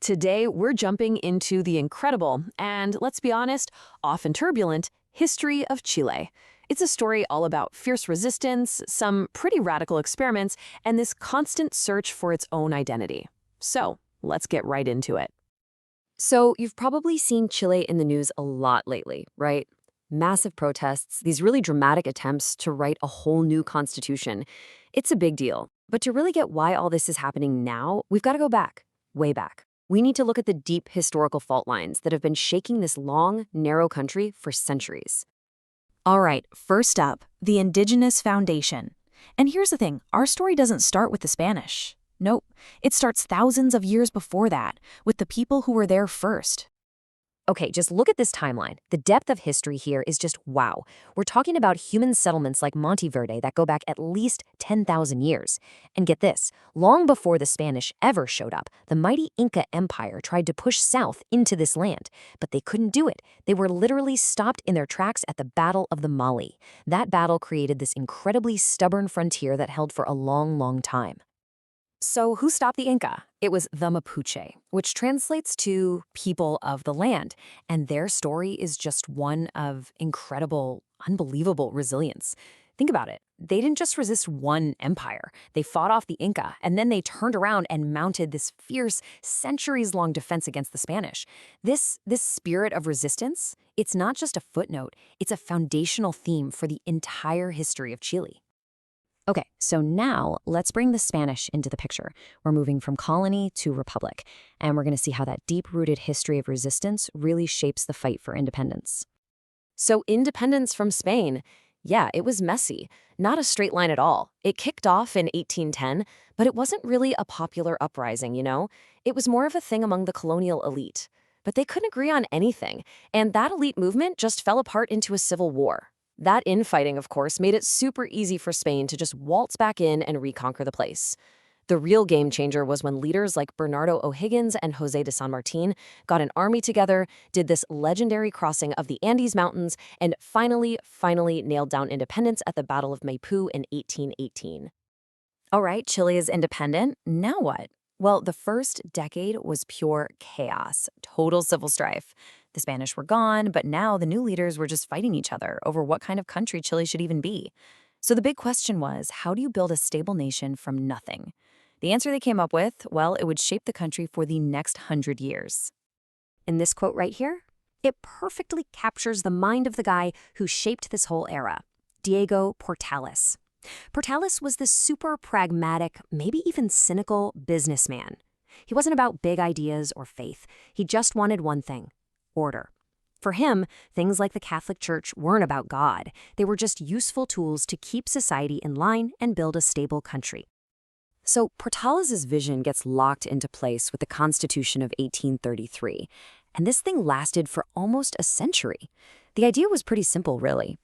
Today, we're jumping into the incredible and, let's be honest, often turbulent history of Chile. It's a story all about fierce resistance, some pretty radical experiments, and this constant search for its own identity. So, let's get right into it. So, you've probably seen Chile in the news a lot lately, right? Massive protests, these really dramatic attempts to write a whole new constitution. It's a big deal. But to really get why all this is happening now, we've got to go back, way back. We need to look at the deep historical fault lines that have been shaking this long, narrow country for centuries. All right, first up, the indigenous foundation. And here's the thing, our story doesn't start with the Spanish. Nope, it starts thousands of years before that, with the people who were there first. Okay, just look at this timeline. The depth of history here is just wow. We're talking about human settlements like Monteverde that go back at least 10,000 years. And get this, long before the Spanish ever showed up, the mighty Inca Empire tried to push south into this land, but they couldn't do it. They were literally stopped in their tracks at the Battle of the Mali. That battle created this incredibly stubborn frontier that held for a long, long time. So who stopped the Inca? It was the Mapuche, which translates to people of the land. And their story is just one of incredible, unbelievable resilience. Think about it. They didn't just resist one empire. They fought off the Inca, and then they turned around and mounted this fierce, centuries-long defense against the Spanish. This spirit of resistance, it's not just a footnote. It's a foundational theme for the entire history of Chile. Okay, so now let's bring the Spanish into the picture. We're moving from colony to republic, and we're going to see how that deep-rooted history of resistance really shapes the fight for independence. So, independence from Spain, yeah, it was messy. Not a straight line at all. It kicked off in 1810, but it wasn't really a popular uprising, you know? It was more of a thing among the colonial elite. But they couldn't agree on anything, and that elite movement just fell apart into a civil war. That infighting, of course, made it super easy for Spain to just waltz back in and reconquer the place. The real game changer was when leaders like Bernardo O'Higgins and José de San Martín got an army together, did this legendary crossing of the Andes Mountains, and finally nailed down independence at the Battle of Maipú in 1818. All right, Chile is independent. Now what? Well, the first decade was pure chaos, total civil strife. The Spanish were gone, but now the new leaders were just fighting each other over what kind of country Chile should even be. So the big question was, how do you build a stable nation from nothing? The answer they came up with, well, it would shape the country for the next 100 years. In this quote right here, it perfectly captures the mind of the guy who shaped this whole era, Diego Portales. Portales was this super pragmatic, maybe even cynical businessman. He wasn't about big ideas or faith. He just wanted one thing: order. For him, things like the Catholic Church weren't about God. They were just useful tools to keep society in line and build a stable country. So Portales's vision gets locked into place with the Constitution of 1833, and this thing lasted for almost a century. The idea was pretty simple, really.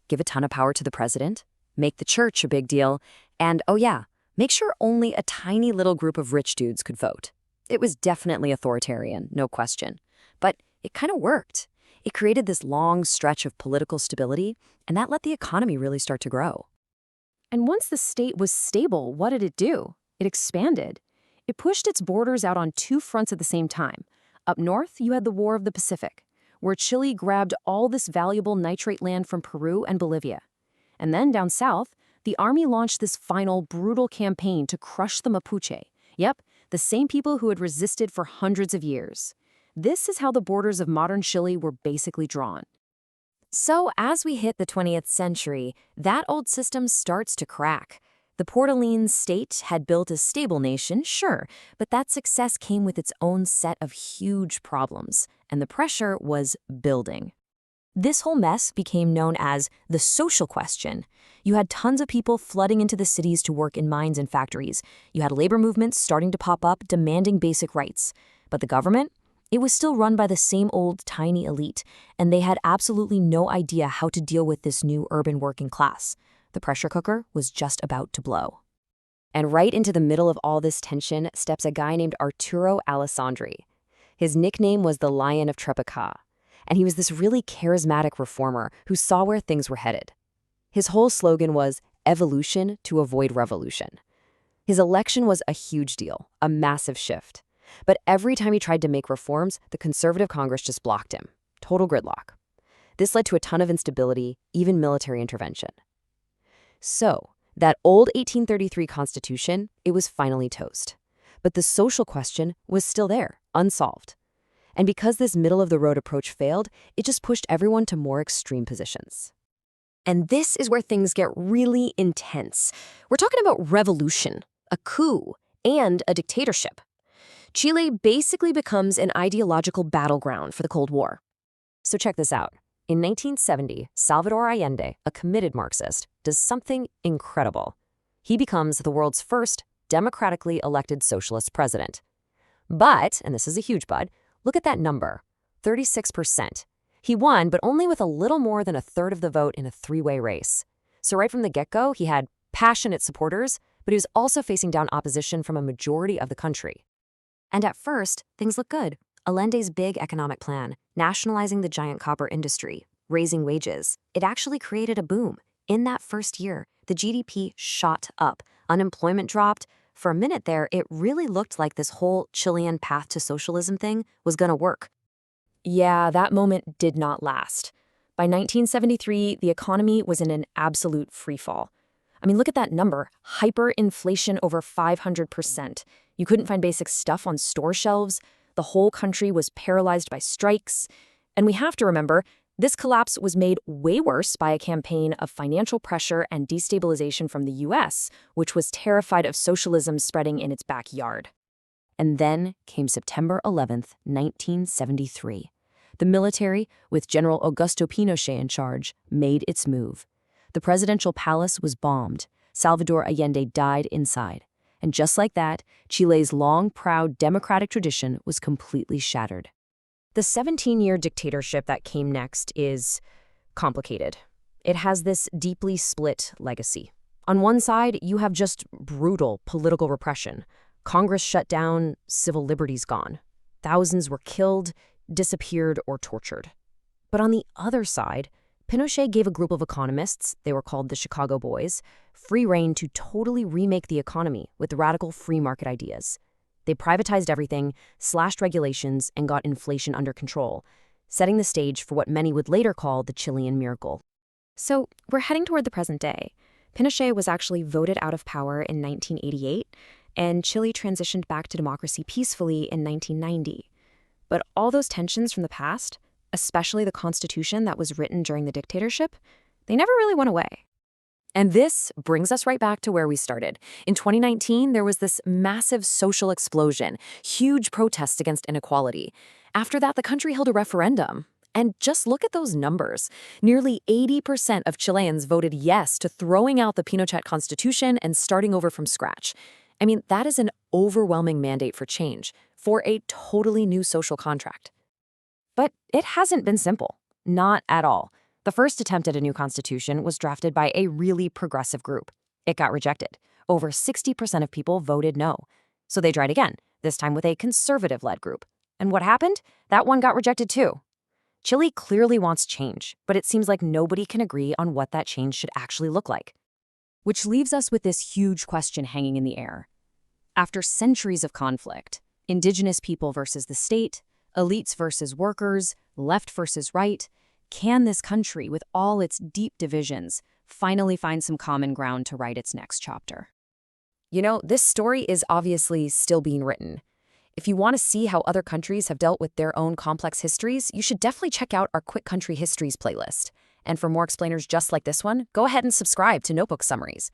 Give a ton of power to the president, make the church a big deal, and, oh yeah, make sure only a tiny little group of rich dudes could vote. It was definitely authoritarian, no question. But it kind of worked. It created this long stretch of political stability, and that let the economy really start to grow. And once the state was stable, what did it do? It expanded. It pushed its borders out on two fronts at the same time. Up north, you had the War of the Pacific, where Chile grabbed all this valuable nitrate land from Peru and Bolivia. And then down south, the army launched this final brutal campaign to crush the Mapuche. Yep, the same people who had resisted for hundreds of years. This is how the borders of modern Chile were basically drawn. So as we hit the 20th century, that old system starts to crack. The Portaline state had built a stable nation, sure, but that success came with its own set of huge problems, and the pressure was building. This whole mess became known as the social question. You had tons of people flooding into the cities to work in mines and factories. You had labor movements starting to pop up demanding basic rights. But the government? It was still run by the same old tiny elite, and they had absolutely no idea how to deal with this new urban working class. The pressure cooker was just about to blow. And right into the middle of all this tension steps a guy named Arturo Alessandri. His nickname was the Lion of Trepaca, and he was this really charismatic reformer who saw where things were headed. His whole slogan was evolution to avoid revolution. His election was a huge deal, a massive shift. But every time he tried to make reforms, the conservative Congress just blocked him. Total gridlock. This led to a ton of instability, even military intervention. So, that old 1833 Constitution, it was finally toast. But the social question was still there, unsolved. And because this middle-of-the-road approach failed, it just pushed everyone to more extreme positions. And this is where things get really intense. We're talking about revolution, a coup, and a dictatorship. Chile basically becomes an ideological battleground for the Cold War. So check this out. In 1970, Salvador Allende, a committed Marxist, does something incredible. He becomes the world's first democratically elected socialist president. But, and this is a huge but, look at that number, 36%. He won, but only with a little more than a third of the vote in a three-way race. So right from the get-go, he had passionate supporters, but he was also facing down opposition from a majority of the country. And at first, things look good. Allende's big economic plan, nationalizing the giant copper industry, raising wages, it actually created a boom. In that first year, the GDP shot up, unemployment dropped. For a minute there, it really looked like this whole Chilean path to socialism thing was gonna work. Yeah, that moment did not last. By 1973, the economy was in an absolute freefall. I mean, look at that number, hyperinflation over 500%. You couldn't find basic stuff on store shelves. The whole country was paralyzed by strikes. And we have to remember, this collapse was made way worse by a campaign of financial pressure and destabilization from the US, which was terrified of socialism spreading in its backyard. And then came September 11th, 1973. The military, with General Augusto Pinochet in charge, made its move. The presidential palace was bombed. Salvador Allende died inside. And just like that, Chile's long, proud democratic tradition was completely shattered. The 17-year dictatorship that came next is complicated. It has this deeply split legacy. On one side, you have just brutal political repression. Congress shut down, civil liberties gone. Thousands were killed, disappeared, or tortured. But on the other side, Pinochet gave a group of economists, they were called the Chicago Boys, free rein to totally remake the economy with radical free market ideas. They privatized everything, slashed regulations, and got inflation under control, setting the stage for what many would later call the Chilean miracle. So we're heading toward the present day. Pinochet was actually voted out of power in 1988, and Chile transitioned back to democracy peacefully in 1990. But all those tensions from the past, especially the constitution that was written during the dictatorship, they never really went away. And this brings us right back to where we started. In 2019, there was this massive social explosion, huge protests against inequality. After that, the country held a referendum. And just look at those numbers. Nearly 80% of Chileans voted yes to throwing out the Pinochet constitution and starting over from scratch. I mean, that is an overwhelming mandate for change, for a totally new social contract. But it hasn't been simple. Not at all. The first attempt at a new constitution was drafted by a really progressive group. It got rejected. Over 60% of people voted no. So they tried again, this time with a conservative-led group. And what happened? That one got rejected too. Chile clearly wants change, but it seems like nobody can agree on what that change should actually look like. Which leaves us with this huge question hanging in the air. After centuries of conflict, indigenous people versus the state, elites versus workers, left versus right, can this country, with all its deep divisions, finally find some common ground to write its next chapter? You know, this story is obviously still being written. If you want to see how other countries have dealt with their own complex histories, you should definitely check out our Quick Country Histories playlist. And for more explainers just like this one, go ahead and subscribe to Notebook Summaries.